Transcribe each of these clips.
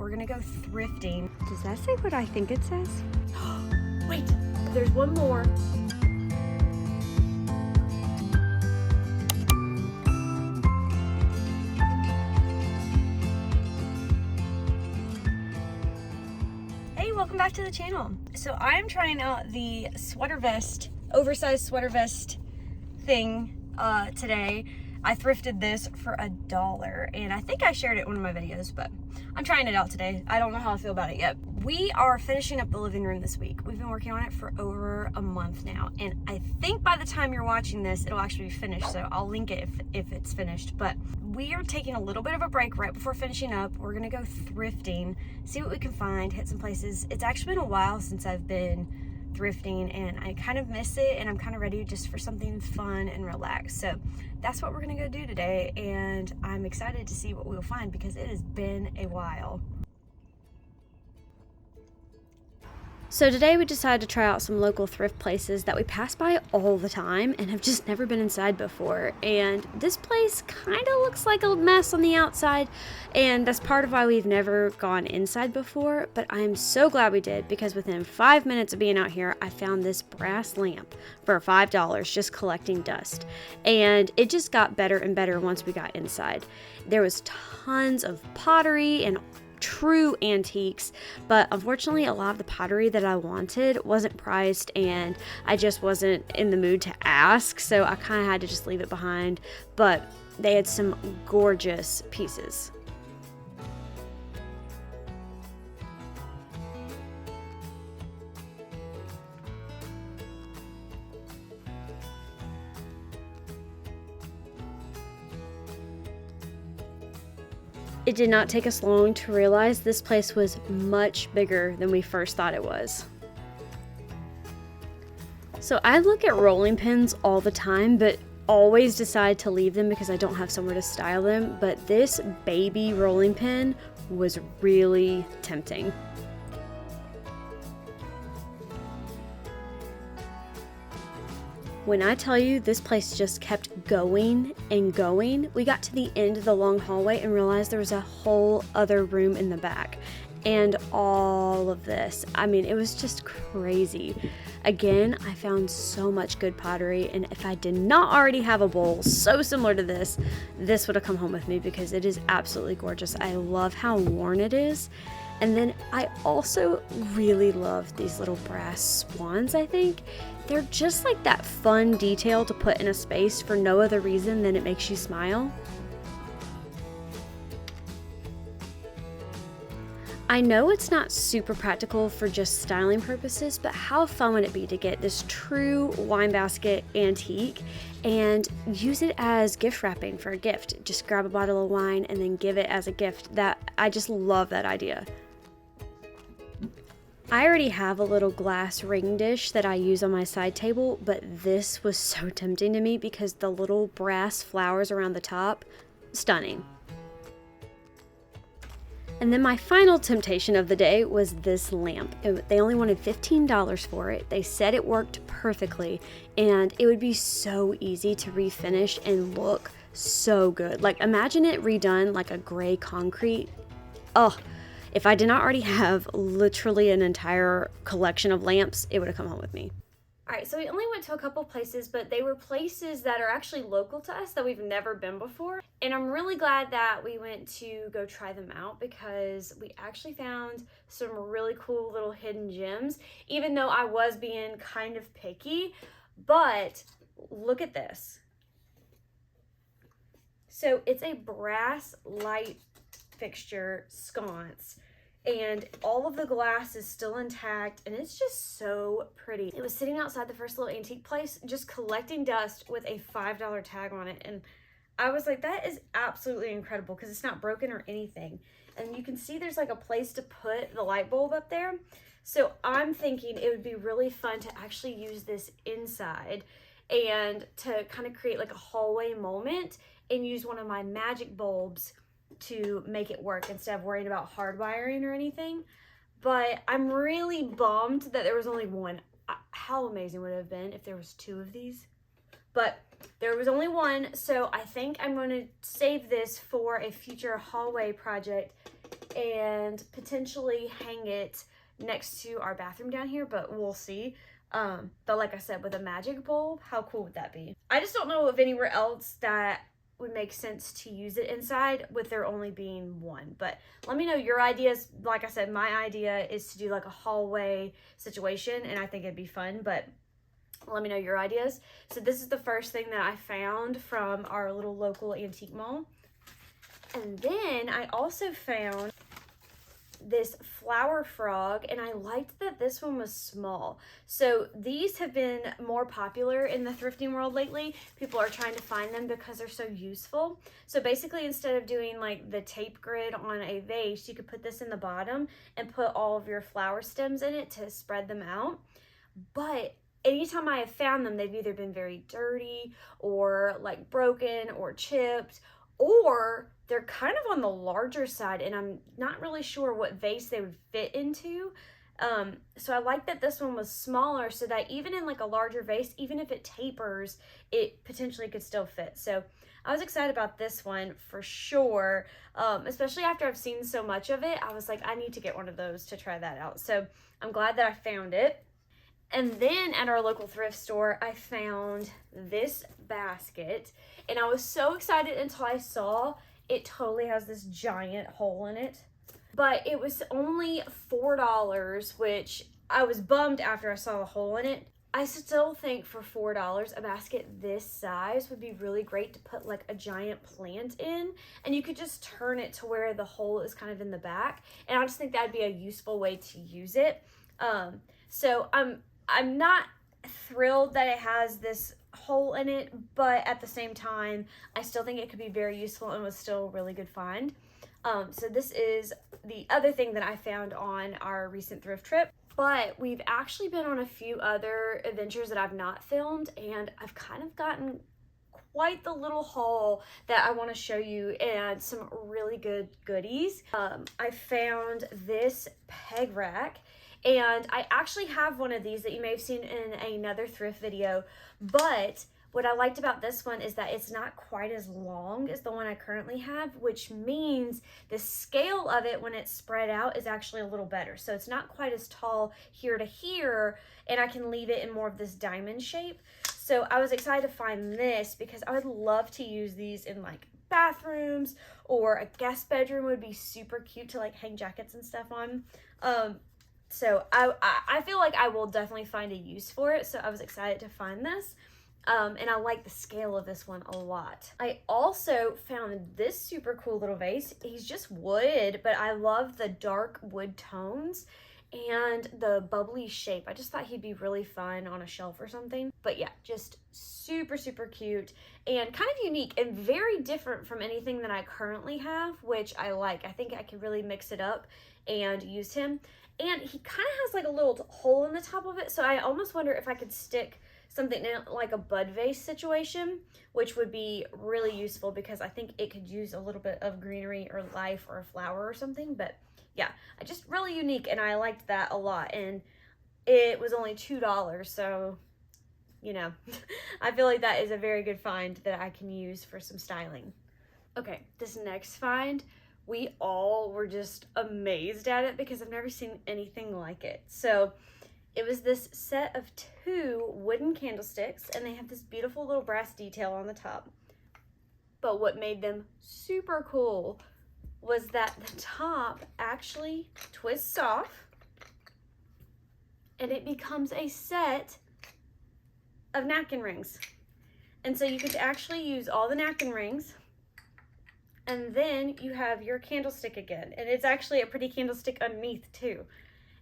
we're gonna go thrifting. Does that say what I think it says? Wait, there's one more. Hey, welcome back to the channel. So I'm trying out the sweater vest, oversized sweater vest thing today. I thrifted this for $1 and I think I shared it in one of my videos, but I'm trying it out today. I don't know how I feel about it yet. We are finishing up the living room this week. We've been working on it for over a month now, and I think by the time you're watching this, it'll actually be finished, so I'll link it if it's finished. But we are taking a little bit of a break right before finishing up. We're gonna go thrifting, see what we can find, hit some places. It's actually been a while since I've been thrifting and I kind of miss it, and I'm kind of ready just for something fun and relaxed. So that's what we're gonna go do today, and I'm excited to see what we'll find because it has been a while. So today we decided to try out some local thrift places that we pass by all the time and have just never been inside before. And this place kind of looks like a mess on the outside, and that's part of why we've never gone inside before. But I am so glad we did, because within 5 minutes of being out here, I found this brass lamp for $5 just collecting dust. And it just got better and better once we got inside. There was tons of pottery and true antiques, but unfortunately a lot of the pottery that I wanted wasn't priced, and I just wasn't in the mood to ask, so I kind of had to just leave it behind. But they had some gorgeous pieces. It did not take us long to realize this place was much bigger than we first thought it was. So I look at rolling pins all the time, but always decide to leave them because I don't have somewhere to style them. But this baby rolling pin was really tempting. When I tell you this place just kept going and going, we got to the end of the long hallway and realized there was a whole other room in the back. And all of this, I mean, it was just crazy. Again, I found so much good pottery, and if I did not already have a bowl so similar to this, this would have come home with me because it is absolutely gorgeous. I love how worn it is. And then I also really love these little brass swans, I think. They're just like that fun detail to put in a space for no other reason than it makes you smile. I know it's not super practical for just styling purposes, but how fun would it be to get this true wine basket antique and use it as gift wrapping for a gift? Just grab a bottle of wine and then give it as a gift. I just love that idea. I already have a little glass ring dish that I use on my side table, but this was so tempting to me because the little brass flowers around the top, stunning. And then my final temptation of the day was this lamp. They only wanted $15 for it. They said it worked perfectly, and it would be so easy to refinish and look so good. Like, imagine it redone like a gray concrete. Oh, if I did not already have literally an entire collection of lamps, it would have come home with me. All right, so we only went to a couple places, but they were places that are actually local to us that we've never been before. And I'm really glad that we went to go try them out because we actually found some really cool little hidden gems, even though I was being kind of picky. But look at this. So it's a brass light fixture sconce, and all of the glass is still intact, and it's just so pretty. It was sitting outside the first little antique place just collecting dust with a $5 tag on it, and I was like, that is absolutely incredible because it's not broken or anything. And you can see there's like a place to put the light bulb up there. So I'm thinking it would be really fun to actually use this inside and to kind of create like a hallway moment and use one of my magic bulbs to make it work instead of worrying about hardwiring or anything. But I'm really bummed that there was only one. How amazing would it have been if there was two of these? But there was only one, so I think I'm going to save this for a future hallway project and potentially hang it next to our bathroom down here, but we'll see. But like I said, with a magic bulb, how cool would that be? I just don't know of anywhere else that would make sense to use it inside with there only being one. But let me know your ideas. Like I said, my idea is to do like a hallway situation, and I think it'd be fun, but let me know your ideas. So this is the first thing that I found from our little local antique mall. And then I also found this flower frog, and I liked that this one was small. So these have been more popular in the thrifting world lately. People are trying to find them because they're so useful. So basically, instead of doing like the tape grid on a vase, you could put this in the bottom and put all of your flower stems in it to spread them out. But anytime I have found them, they've either been very dirty or like broken or chipped, or they're kind of on the larger side, and I'm not really sure what vase they would fit into. So I like that this one was smaller, so that even in like a larger vase, even if it tapers, it potentially could still fit. So I was excited about this one for sure, especially after I've seen so much of it. I was like, I need to get one of those to try that out. So I'm glad that I found it. And then at our local thrift store, I found this basket, and I was so excited until I saw it totally has this giant hole in it. But it was only $4, which I was bummed after I saw the hole in it. I still think for $4, a basket this size would be really great to put like a giant plant in, and you could just turn it to where the hole is kind of in the back. And I just think that'd be a useful way to use it. So I'm not thrilled that it has this hole in it, but at the same time, I still think it could be very useful and was still a really good find. So this is the other thing that I found on our recent thrift trip. But we've actually been on a few other adventures that I've not filmed, and I've kind of gotten quite the little haul that I want to show you and some really good goodies. I found this peg rack, and I actually have one of these that you may have seen in another thrift video, but what I liked about this one is that it's not quite as long as the one I currently have, which means the scale of it when it's spread out is actually a little better. So it's not quite as tall here to here, and I can leave it in more of this diamond shape. So I was excited to find this because I would love to use these in like bathrooms, or a guest bedroom would be super cute to like hang jackets and stuff on. So I feel like I will definitely find a use for it. So I was excited to find this. And I like the scale of this one a lot. I also found this super cool little vase. He's just wood, but I love the dark wood tones and the bubbly shape. I just thought he'd be really fun on a shelf or something. But yeah, just super, super cute and kind of unique and very different from anything that I currently have, which I like. I think I can really mix it up and use him. And he kind of has like a little hole in the top of it, so I almost wonder if I could stick something in like a bud vase situation, which would be really useful because I think it could use a little bit of greenery or life or a flower or something. But yeah, just really unique, and I liked that a lot. And it was only $2, so you know, I feel like that is a very good find that I can use for some styling. Okay, this next find, we all were just amazed at it because I've never seen anything like it. So it was this set of 2 wooden candlesticks, and they have this beautiful little brass detail on the top. But what made them super cool was that the top actually twists off, and it becomes a set of napkin rings. And so you could actually use all the napkin rings, and then you have your candlestick again. And it's actually a pretty candlestick underneath too.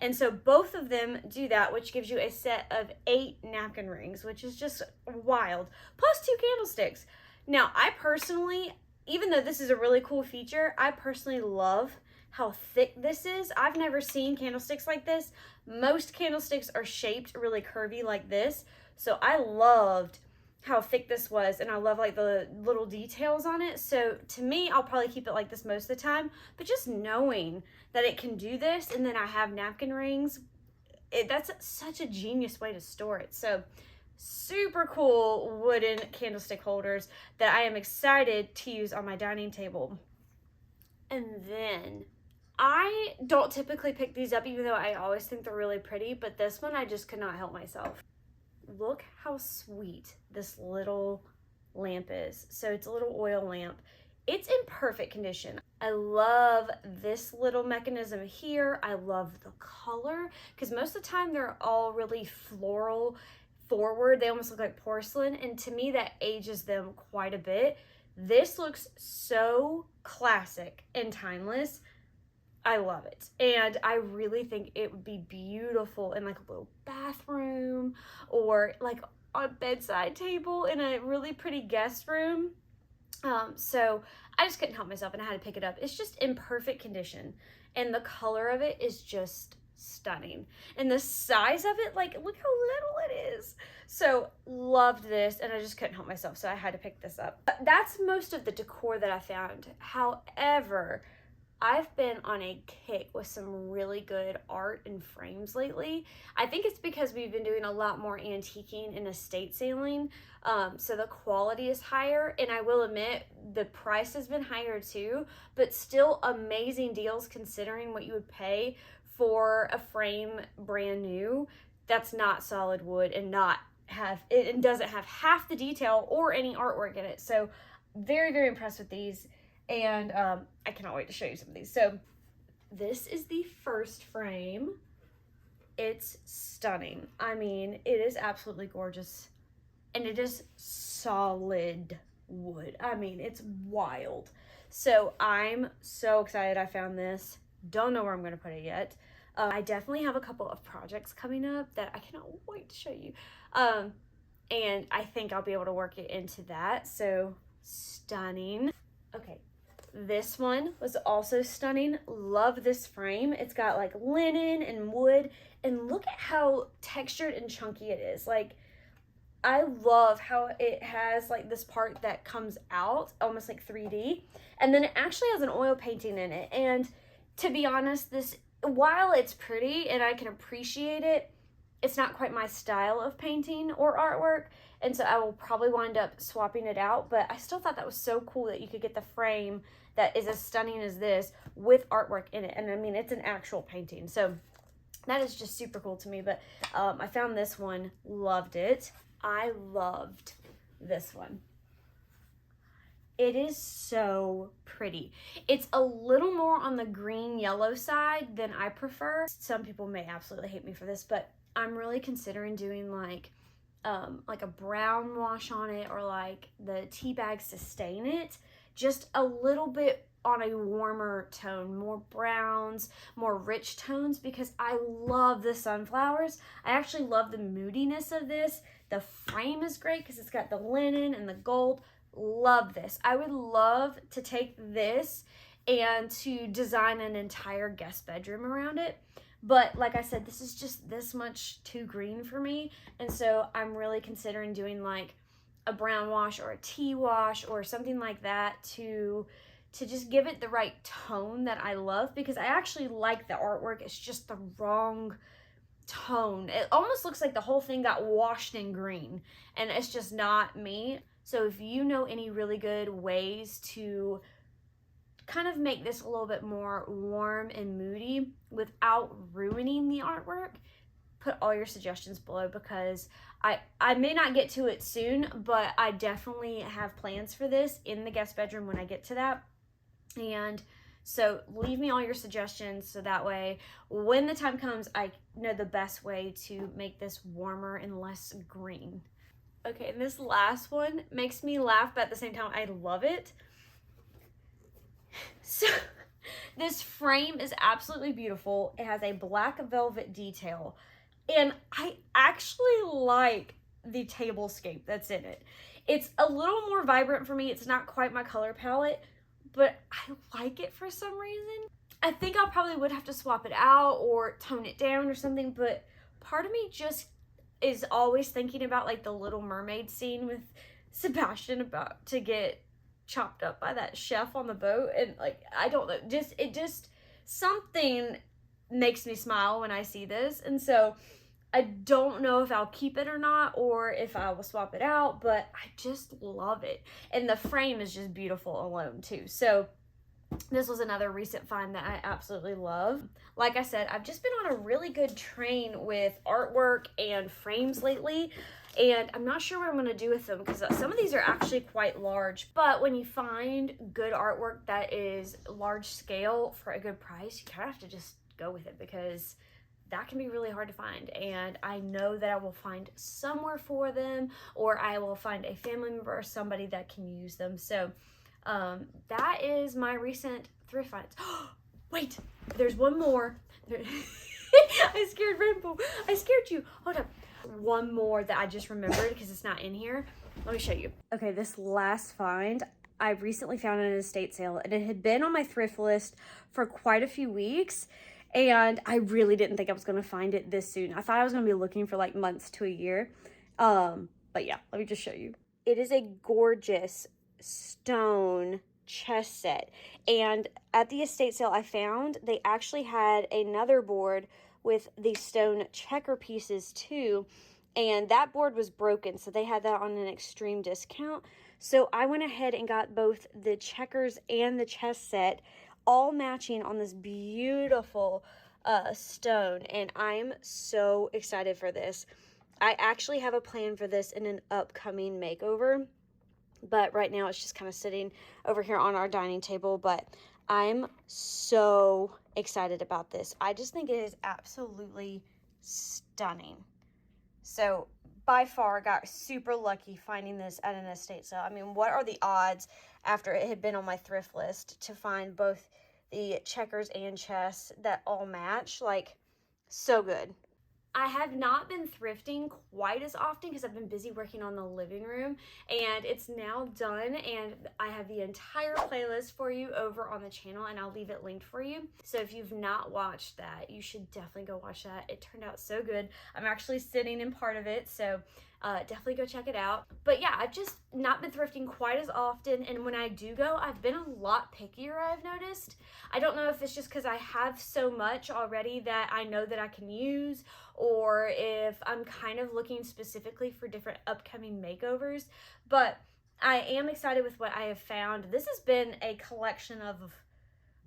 And so both of them do that, which gives you a set of 8 napkin rings, which is just wild. Plus 2 candlesticks. Now, I personally, even though this is a really cool feature, I personally love how thick this is. I've never seen candlesticks like this. Most candlesticks are shaped really curvy like this. So I loved how thick this was, and I love like the little details on it. So to me, I'll probably keep it like this most of the time, but just knowing that it can do this and then I have napkin rings, that's such a genius way to store it. So super cool wooden candlestick holders that I am excited to use on my dining table. And then I don't typically pick these up, even though I always think they're really pretty, but this one I just could not help myself. Look how sweet this little lamp is. So it's a little oil lamp. It's in perfect condition. I love this little mechanism here. I love the color, because most of the time they're all really floral forward. They almost look like porcelain, and to me that ages them quite a bit. This looks so classic and timeless. I love it. And I really think it would be beautiful in like a little bathroom or like on a bedside table in a really pretty guest room. So I just couldn't help myself and I had to pick it up. It's just in perfect condition. And the color of it is just stunning. And the size of it, like, look how little it is. So loved this, and I just couldn't help myself, so I had to pick this up. That's most of the decor that I found. However, I've been on a kick with some really good art and frames lately. I think it's because we've been doing a lot more antiquing and estate sailing, so the quality is higher, and I will admit the price has been higher too, but still amazing deals considering what you would pay for a frame brand new that's not solid wood and not have it and doesn't have half the detail or any artwork in it. So very, very impressed with these. And I cannot wait to show you some of these. So this is the first frame. It's stunning. I mean, it is absolutely gorgeous. And it is solid wood. I mean, it's wild. So I'm so excited I found this. Don't know where I'm going to put it yet. I definitely have a couple of projects coming up that I cannot wait to show you. And I think I'll be able to work it into that. So stunning. Okay. This one was also stunning. Love this frame. It's got like linen and wood, and look at how textured and chunky it is. Like, I love how it has like this part that comes out almost like 3D, and then it actually has an oil painting in it. And to be honest, this, while it's pretty and I can appreciate it, it's not quite my style of painting or artwork, and so I will probably wind up swapping it out. But I still thought that was so cool that you could get the frame that is as stunning as this with artwork in it. And I mean, it's an actual painting, so that is just super cool to me. But I found this one, loved it. I loved this one. It is so pretty. It's a little more on the green yellow side than I prefer. Some people may absolutely hate me for this, but I'm really considering doing like a brown wash on it, or like the tea bags to stain it just a little bit on a warmer tone, more browns, more rich tones, because I love the sunflowers. I actually love the moodiness of this. The frame is great because it's got the linen and the gold. Love this. I would love to take this and to design an entire guest bedroom around it. But like I said, this is just this much too green for me. And so I'm really considering doing like a brown wash or a tea wash or something like that to just give it the right tone that I love, because I actually like the artwork. It's just the wrong tone. It almost looks like the whole thing got washed in green, and it's just not me. So if you know any really good ways to kind of make this a little bit more warm and moody without ruining the artwork, put all your suggestions below, because I may not get to it soon, but I definitely have plans for this in the guest bedroom when I get to that. And so leave me all your suggestions, so that way when the time comes, I know the best way to make this warmer and less green. Okay, and this last one makes me laugh, but at the same time I love it. So this frame is absolutely beautiful. It has a black velvet detail, and I actually like the tablescape that's in it. It's a little more vibrant for me. It's not quite my color palette, but I like it for some reason. I think I probably would have to swap it out or tone it down or something, but part of me just is always thinking about like the Little Mermaid scene with Sebastian about to get chopped up by that chef on the boat, and like, I don't know, it just something makes me smile when I see this. And so I don't know if I'll keep it or not, or if I will swap it out, but I just love it. And the frame is just beautiful alone too. So This was another recent find that I absolutely love. Like I said, I've just been on a really good train with artwork and frames lately, and I'm not sure what I'm going to do with them because some of these are actually quite large. But when you find good artwork that is large scale for a good price, you kind of have to just go with it because that can be really hard to find. And I know that I will find somewhere for them, or I will find a family member or somebody that can use them. So that is my recent thrift finds. Wait, there's one more. I scared Rainbow. I scared you. Hold up. One more that I just remembered because it's not in here. Let me show you. Okay, this last find I recently found at an estate sale, and it had been on my thrift list for quite a few weeks, and I really didn't think I was going to find it this soon. I thought I was going to be looking for like months to a year. But yeah, let me just show you. It is a gorgeous stone chess set, and at the estate sale I found they actually had another board with the stone checker pieces too, and that board was broken, so they had that on an extreme discount. So I went ahead and got both the checkers and the chess set all matching on this beautiful stone, and I'm so excited for this. I actually have a plan for this in an upcoming makeover, but right now it's just kind of sitting over here on our dining table. But I'm so excited about this. I just think it is absolutely stunning. So by far got super lucky finding this at an estate sale. I mean, what are the odds after it had been on my thrift list to find both the checkers and chess that all match? Like, so good. I have not been thrifting quite as often because I've been busy working on the living room, and it's now done, and I have the entire playlist for you over on the channel, and I'll leave it linked for you. So if you've not watched that, you should definitely go watch that. It turned out so good. I'm actually sitting in part of it, so definitely go check it out. But yeah, I've just not been thrifting quite as often, and when I do go, I've been a lot pickier, I've noticed. I don't know if it's just because I have so much already that I know that I can use, or if I'm kind of looking specifically for different upcoming makeovers. But I am excited with what I have found. This has been a collection of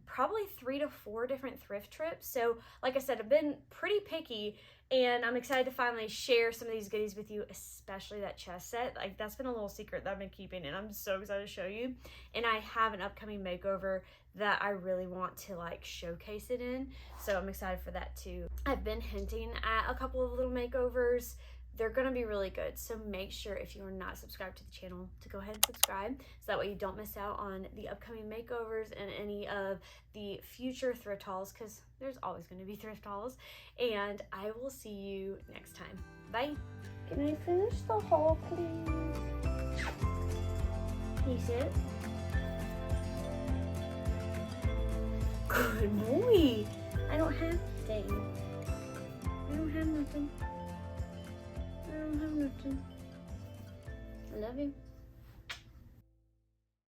probably 3 to 4 different thrift trips. So like I said, I've been pretty picky, and I'm excited to finally share some of these goodies with you, especially that chess set. Like, that's been a little secret that I've been keeping, and I'm so excited to show you. And I have an upcoming makeover that I really want to like showcase it in, so I'm excited for that too. I've been hinting at a couple of little makeovers. They're gonna be really good, so make sure if you are not subscribed to the channel to go ahead and subscribe, so that way you don't miss out on the upcoming makeovers and any of the future thrift hauls, because there's always going to be thrift hauls. And I will see you next time. Bye. Can I finish the haul, please? Can you see it? Good boy. I don't have anything. I don't have nothing. I don't have nothing. I love you.